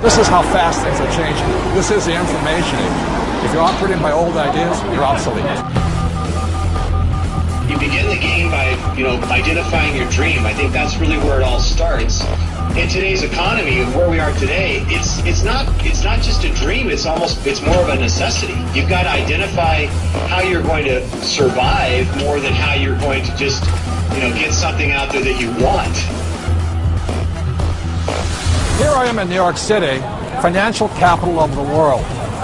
This is how fast things are changing. This is the information age. If you're operating by old ideas, you're obsolete. You begin the game by, identifying your dream. I think that's really where it all starts. In today's economy and where we are today, it's not just a dream, it's more of a necessity. You've got to identify how you're going to survive more than how you're going to just, get something out there that you want. Here I am in New York City, financial capital of the world,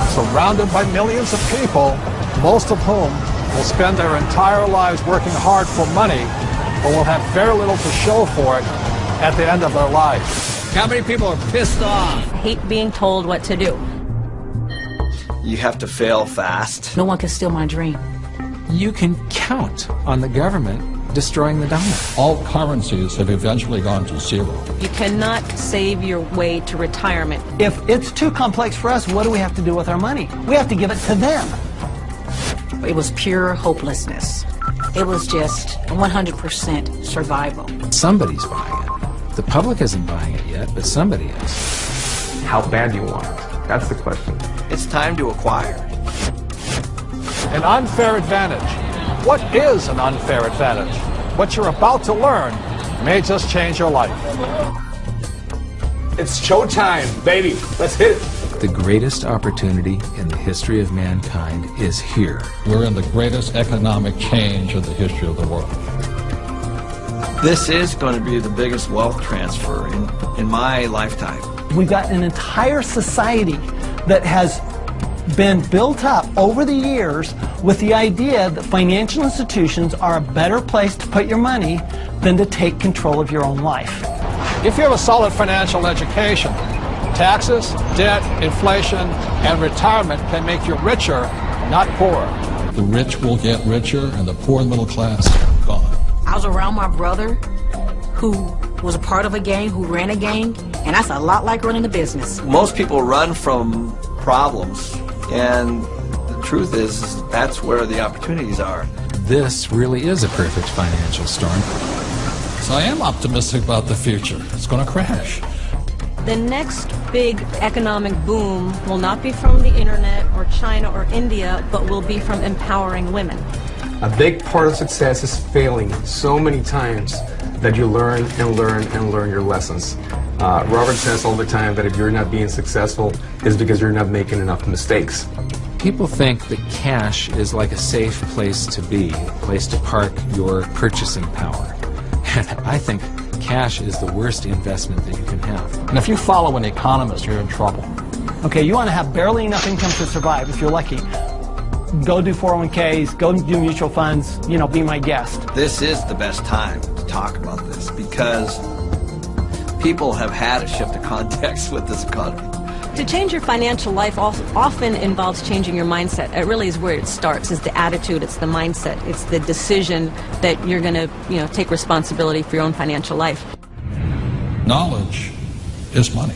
surrounded by millions of people, most of whom will spend their entire lives working hard for money, but will have very little to show for it at the end of their lives. How many people are pissed off? I hate being told what to do. You have to fail fast. No one can steal my dream. You can count on the government destroying the dollar. All currencies have eventually gone to zero. You cannot save your way to retirement. If it's too complex for us, what do we have to do with our money? We have to give it to them. It was pure hopelessness. It was just 100% survival. Somebody's buying it. The public isn't buying it yet, but somebody is. How bad do you want it? That's the question. It's time to acquire. An unfair advantage. What is an unfair advantage? What you're about to learn may just change your life. It's showtime, baby. Let's hit it. The greatest opportunity in the history of mankind is here. We're in the greatest economic change in the history of the world. This is going to be the biggest wealth transfer in my lifetime. We've got an entire society that has been built up over the years with the idea that financial institutions are a better place to put your money than to take control of your own life. If you have a solid financial education, taxes, debt, inflation, and retirement can make you richer, not poorer. The rich will get richer and the poor and middle class gone. I was around my brother who was a part of a gang, who ran a gang, and that's a lot like running a business. Most people run from problems, and the truth is that's where the opportunities are. This really is a perfect financial storm. So I am optimistic about the future. It's going to crash. The next big economic boom will not be from the internet or China or India, but will be from empowering women. A big part of success is failing so many times that you learn and learn and learn your lessons. Robert says all the time that if you're not being successful, it's because you're not making enough mistakes. People think that cash is like a safe place to be, a place to park your purchasing power. And I think cash is the worst investment that you can have. And if you follow an economist, you're in trouble. Okay, you want to have barely enough income to survive if you're lucky. Go do 401ks, go do mutual funds, be my guest. This is the best time to talk about this because people have had a shift of context with this economy. To change your financial life often involves changing your mindset. It really is where it starts, is the attitude, it's the mindset, it's the decision that you're going to, take responsibility for your own financial life. Knowledge is money.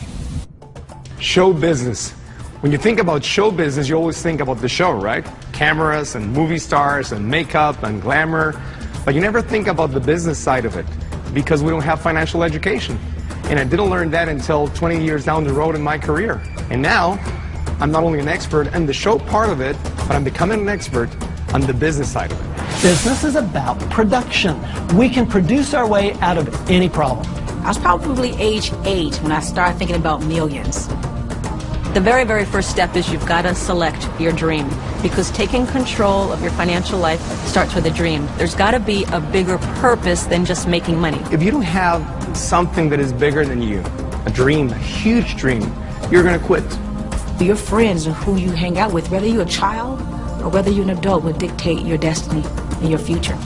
Show business. When you think about show business, you always think about the show, right? Cameras and movie stars and makeup and glamour. But you never think about the business side of it because we don't have financial education. And I didn't learn that until 20 years down the road in my career. And now, I'm not only an expert in the show part of it, but I'm becoming an expert on the business side of it. Business is about production. We can produce our way out of any problem. I was probably age 8 when I started thinking about millions. The very, very first step is you've got to select your dream, because taking control of your financial life starts with a dream. There's got to be a bigger purpose than just making money. If you don't have something that is bigger than you, a dream, a huge dream, you're going to quit. Your friends and who you hang out with, whether you're a child or whether you're an adult, will dictate your destiny and your future.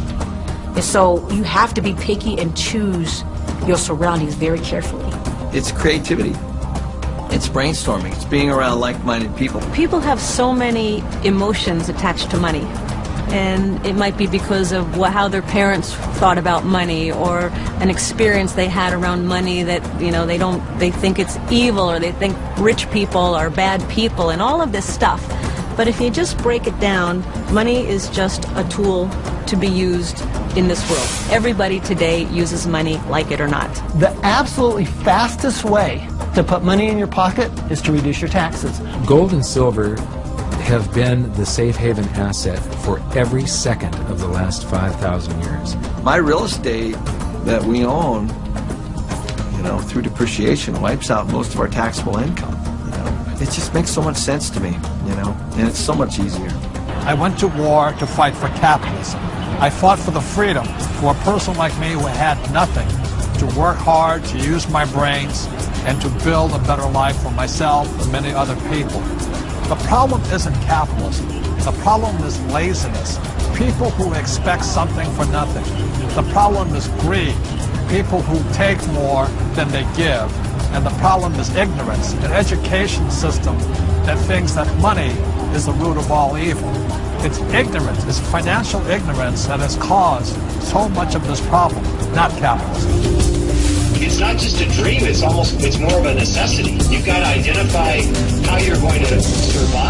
And so you have to be picky and choose your surroundings very carefully. It's creativity. It's brainstorming. It's being around like-minded people. People have so many emotions attached to money. And it might be because of how their parents thought about money, or an experience they had around money that, they think it's evil, or they think rich people are bad people, and all of this stuff. But if you just break it down, money is just a tool to be used in this world. Everybody today uses money, like it or not. The absolutely fastest way to put money in your pocket is to reduce your taxes. Gold and silver have been the safe haven asset for every second of the last 5,000 years. My real estate that we own, through depreciation wipes out most of our taxable income. It just makes so much sense to me, and it's so much easier. I went to war to fight for capitalism. I fought for the freedom for a person like me who had nothing, to work hard, to use my brains, and to build a better life for myself and many other people. The problem isn't capitalism. The problem is laziness. People who expect something for nothing. The problem is greed. People who take more than they give. And the problem is ignorance, an education system that thinks that money is the root of all evil. It's ignorance, it's financial ignorance that has caused so much of this problem, not capitalism. It's not just a dream, it's more of a necessity. You've got to identify how you're going to survive.